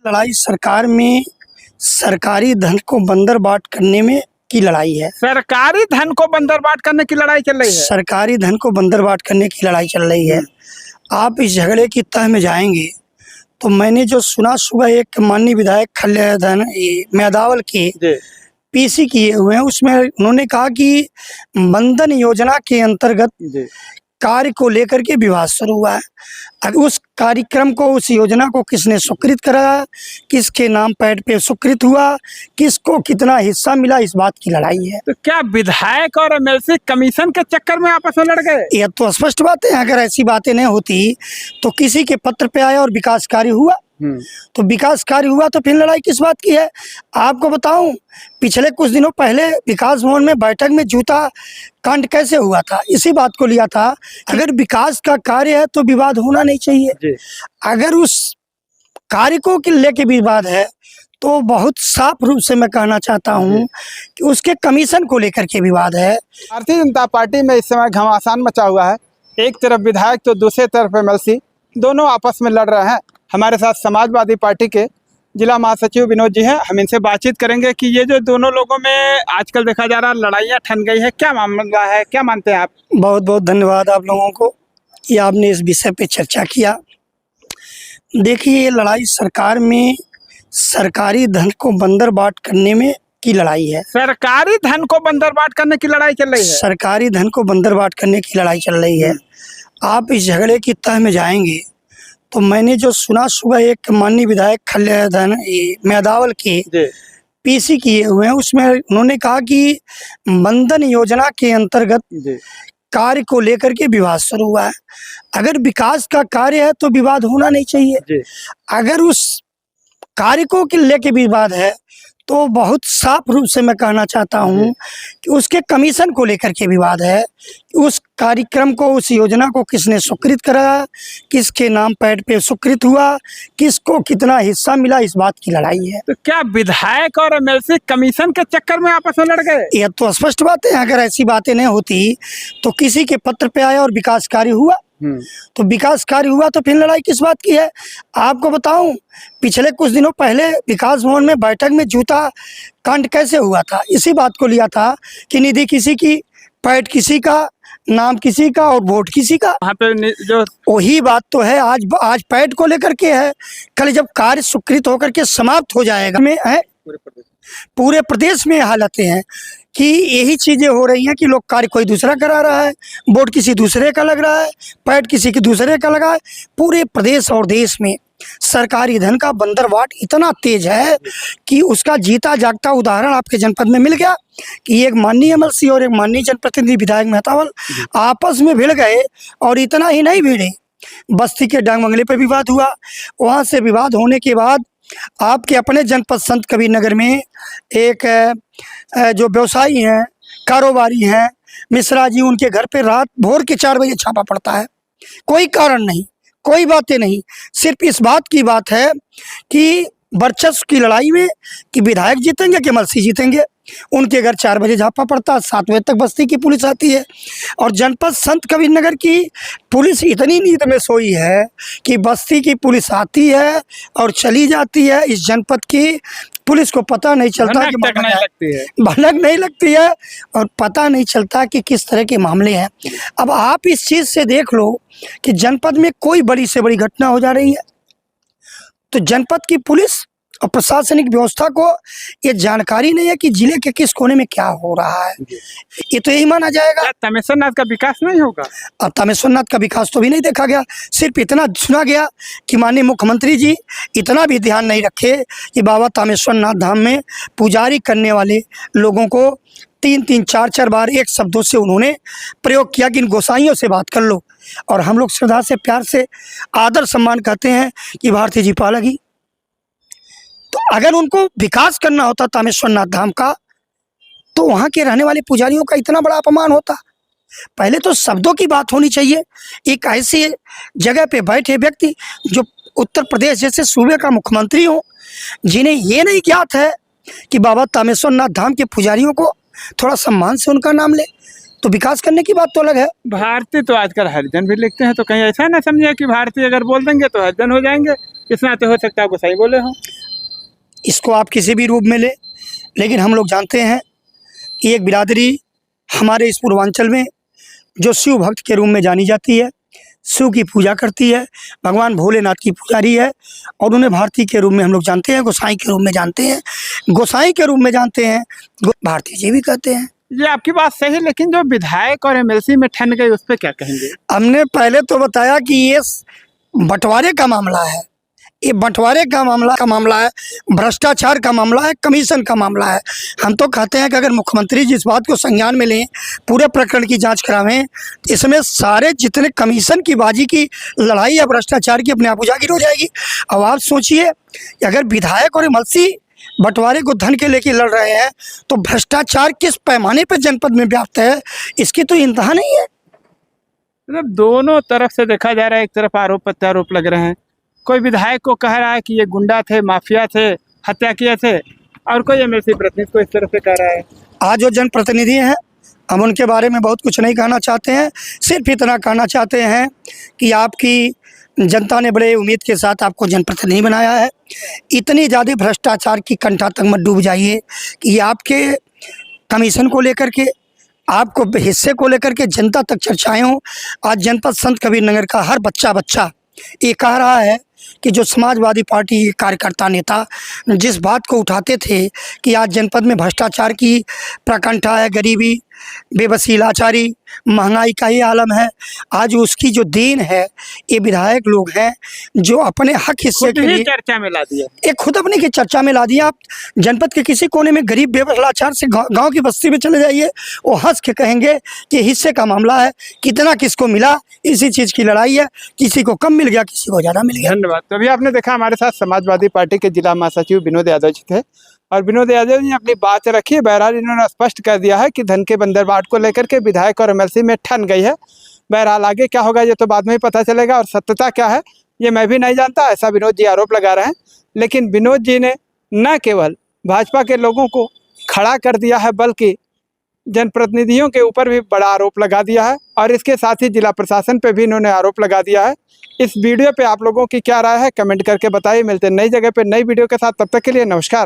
लड़ाई सरकार में सरकारी धन को बंदरबाट करने में की लड़ाई है। सरकारी धन को बंदरबाट करने की लड़ाई चल रही है। सरकारी धन को बंदरबाट करने की लड़ाई चल रही है। आप इस झगड़े की तह में जाएंगे तो मैंने जो सुना, सुबह एक माननीय विधायक खल्याधन मेदावल के पीसी किए हुए हैं, उसमें उन्होंने कहा कि बंधन योजना के अंतर्गत कार्य को लेकर के विवाद शुरू हुआ है। अब उस कार्यक्रम को, उस योजना को किसने स्वीकृत कराया, किसके नाम पैड पे स्वीकृत हुआ, किसको कितना हिस्सा मिला, इस बात की लड़ाई है। तो क्या विधायक और एमएलसी कमीशन के चक्कर में आपस में लड़ गए? यह तो स्पष्ट बात है। अगर ऐसी बातें नहीं होती तो किसी के पत्र पे आया और विकास कार्य हुआ, तो विकास कार्य हुआ तो फिर लड़ाई किस बात की है? आपको बताऊं, पिछले कुछ दिनों पहले विकास भवन में बैठक में जूता कांड कैसे हुआ था, इसी बात को लिया था। अगर विकास का कार्य है तो विवाद होना नहीं चाहिए। अगर उस कार्य को लेके विवाद है तो बहुत साफ रूप से मैं कहना चाहता हूं कि उसके कमीशन को लेकर के विवाद है। भारतीय जनता पार्टी में इस समय घमासान मचा हुआ है। एक तरफ विधायक तो दूसरे तरफ एमएलसी, दोनों आपस में लड़ रहे हैं। हमारे साथ समाजवादी पार्टी के जिला महासचिव विनोद जी हैं। हम इनसे बातचीत करेंगे कि ये जो दोनों लोगों में आजकल देखा जा रहा है लड़ाइयाँ ठन गई है, क्या मामला है, क्या मानते हैं आप? बहुत बहुत धन्यवाद आप लोगों को कि आपने इस विषय पे चर्चा किया। देखिए, ये लड़ाई सरकार में सरकारी धन को बंदरबाट करने में की लड़ाई है। सरकारी धन को बंदरबाट करने की लड़ाई चल रही है। सरकारी धन को बंदरबाट करने की लड़ाई चल रही है। आप इस झगड़े की तह में जाएंगे तो मैंने जो सुना, सुबह एक माननीय विधायक खल्याधन मेदावल के पीसी किए हुए हैं, उसमें उन्होंने कहा कि बंधन योजना के अंतर्गत कार्य को लेकर के विवाद शुरू हुआ है। अगर विकास का कार्य है तो विवाद होना नहीं चाहिए। अगर उस कार्य को लेके विवाद है तो बहुत साफ रूप से मैं कहना चाहता हूं कि उसके कमीशन को लेकर के विवाद है। उस कार्यक्रम को, उस योजना को किसने स्वीकृत कराया, किसके नाम पैड पे स्वीकृत हुआ, किसको कितना हिस्सा मिला, इस बात की लड़ाई है। तो क्या विधायक और एमएलसी कमीशन के चक्कर में आपस में लड़ गए? यह तो स्पष्ट बात है। अगर ऐसी बातें नहीं होती तो किसी के पत्र पे आया और विकास कार्य हुआ, तो विकास कार्य हुआ तो फिर लड़ाई किस बात की है? आपको बताऊं, पिछले कुछ दिनों पहले विकास भवन में बैठक में जूता कांड कैसे हुआ था, इसी बात को लिया था कि निधि किसी की, पैड किसी का, नाम किसी का और वोट किसी का। वहाँ पे जो वही बात तो है। आज पैड को लेकर के है, कल जब कार्य स्वीकृत होकर के समाप्त हो जाएगा में है, पूरे प्रदेश में हालतें हैं कि यही चीजें हो रही हैं कि लोग कार्य कोई दूसरा करा रहा है, वोट किसी दूसरे का लग रहा है, पैड किसी के दूसरे का लगा है। पूरे प्रदेश और देश में सरकारी धन का बंदरबाट इतना तेज है कि उसका जीता जागता उदाहरण आपके जनपद में मिल गया कि एक माननीय एमएलसी और एक माननीय जनप्रतिनिधि विधायक मेहतावल आपस में भिड़ गए। और इतना ही नहीं भिड़े, बस्ती के डांग बंगले पर विवाद हुआ। वहाँ से विवाद होने के बाद आपके अपने जनपद संत कबीर नगर में एक जो व्यवसायी हैं, कारोबारी हैं, मिश्रा जी, उनके घर पे रात भोर के 4 बजे छापा पड़ता है। कोई कारण नहीं, कोई बातें नहीं, सिर्फ इस बात की बात है कि वर्चस्व की लड़ाई में कि विधायक जीतेंगे कि एमएलसी जीतेंगे। उनके घर 4 बजे छापा पड़ता है, 7 बजे तक बस्ती की पुलिस आती है। और जनपद संत कबीर नगर की पुलिस इतनी नींद में सोई है कि बस्ती की पुलिस आती है और चली जाती है। इस जनपद की पुलिस को पता नहीं चलता कि भनक नहीं लगती है और पता नहीं चलता कि किस तरह के मामले हैं। अब आप इस चीज़ से देख लो कि जनपद में कोई बड़ी से बड़ी घटना हो जा रही है तो जनपद की पुलिस और प्रशासनिक व्यवस्था को ये जानकारी नहीं है कि जिले के किस कोने में क्या हो रहा है। ये तो यही माना जाएगा तमेश्वरनाथ का विकास नहीं होगा। अब तमेश्वरनाथ का विकास तो भी नहीं देखा गया। सिर्फ इतना सुना गया कि माननीय मुख्यमंत्री जी इतना भी ध्यान नहीं रखे कि बाबा तमेश्वरनाथ धाम में पुजारी करने वाले लोगों को 3-3, 4-4 बार एक शब्दों से उन्होंने प्रयोग किया कि इन गोसाइयों से बात कर लो। और हम लोग श्रद्धा से, प्यार से, आदर सम्मान कहते हैं कि भारती जी पालगी। तो अगर उनको विकास करना होता तामेश्वरनाथ धाम का तो वहाँ के रहने वाले पुजारियों का इतना बड़ा अपमान होता। पहले तो शब्दों की बात होनी चाहिए। एक ऐसी जगह पे बैठे व्यक्ति जो उत्तर प्रदेश जैसे सूबे का मुख्यमंत्री हो, जिन्हें ये नहीं ज्ञात है कि बाबा तामेश्वरनाथ धाम के पुजारियों को थोड़ा सम्मान से उनका नाम ले, तो विकास करने की बात तो अलग है। भारतीय तो आजकल हरिजन भी लिखते हैं, तो कहीं ऐसा ना समझे कि भारतीय अगर बोल देंगे तो हरिजन हो जाएंगे। इस नाते हो सकता है गोसाई बोले हो। इसको आप किसी भी रूप में ले, लेकिन हम लोग जानते हैं कि एक बिरादरी हमारे इस पूर्वांचल में जो शिव भक्त के रूप में जानी जाती है, शिव की पूजा करती है, भगवान भोलेनाथ की पुजारी है, और उन्हें भारती के रूप में हम लोग जानते हैं, गोसाई के रूप में जानते हैं, गोसाई के रूप में जानते हैं, भारती जी भी कहते हैं। ये आपकी बात सही है, लेकिन जो विधायक और एमएलसी में ठन गई उस पर क्या कहेंगे? हमने पहले तो बताया कि ये बंटवारे का मामला है, ये बंटवारे का मामला है, भ्रष्टाचार का मामला है, कमीशन का मामला है। हम तो कहते हैं कि अगर मुख्यमंत्री जिस बात को संज्ञान में लें, पूरे प्रकरण की जांच करावें, इसमें सारे जितने कमीशन की बाजी की लड़ाई या भ्रष्टाचार की अपने आप उजागर हो जाएगी। अब आप सोचिए कि अगर विधायक और एमएलसी बंटवारे को धन के लेके लड़ रहे हैं, तो भ्रष्टाचार किस पैमाने पर जनपद में व्याप्त है, इसकी तो इंतहा नहीं है। मतलब दोनों तरफ से देखा जा रहा है, एक तरफ आरोप प्रत्यारोप लग रहे हैं। कोई विधायक को कह रहा है कि ये गुंडा थे, माफिया थे, हत्या किए थे, और कोई एमएलसी प्रतिनिधि को इस तरह से कह रहा है। आज जो जनप्रतिनिधि हैं, हम उनके बारे में बहुत कुछ नहीं कहना चाहते हैं, सिर्फ इतना कहना चाहते हैं कि आपकी जनता ने बड़े उम्मीद के साथ आपको जनप्रतिनिधि बनाया है। इतनी ज़्यादा भ्रष्टाचार की कंठा तक मत डूब जाइए कि ये आपके कमीशन को लेकर के, आपको हिस्से को लेकर के जनता तक चर्चाएं हों। आज जनपद संत कबीर नगर का हर बच्चा ये कह रहा है कि जो समाजवादी पार्टी के कार्यकर्ता नेता जिस बात को उठाते थे कि आज जनपद में भ्रष्टाचार की प्रकंठा है, गरीबी, बेबसी, लाचारी, महंगाई का ये आलम है, आज उसकी जो देन है ये विधायक लोग हैं जो अपने हक हिस्से के लिए चर्चा में ला दिया। एक खुद अपने की चर्चा में ला दिया। आप जनपद के किसी कोने में गरीब बेबस लाचार से गांव की बस्ती में चले जाइए, वो हंस के कहेंगे कि हिस्से का मामला है, कितना किसको मिला, इसी चीज़ की लड़ाई है, किसी को कम मिल गया, किसी को ज़्यादा मिल गया। धन्यवाद। तो अभी आपने देखा हमारे साथ समाजवादी पार्टी के जिला महासचिव विनोद यादव जी थे, और विनोद यादव जी ने अपनी बात रखी। बहरहाल इन्होंने स्पष्ट कर दिया है कि धन के बंदरबाट को लेकर के विधायक और एमएलसी में ठन गई है। बहरहाल आगे क्या होगा ये तो बाद में ही पता चलेगा, और सत्यता क्या है ये मैं भी नहीं जानता, ऐसा विनोद जी आरोप लगा रहे हैं। लेकिन विनोद जी ने न केवल भाजपा के लोगों को खड़ा कर दिया है, बल्कि जनप्रतिनिधियों के ऊपर भी बड़ा आरोप लगा दिया है, और इसके साथ ही जिला प्रशासन पे भी इन्होंने आरोप लगा दिया है। इस वीडियो पे आप लोगों की क्या राय है कमेंट करके बताइए। मिलते हैं नई जगह पे नई वीडियो के साथ, तब तक के लिए नमस्कार।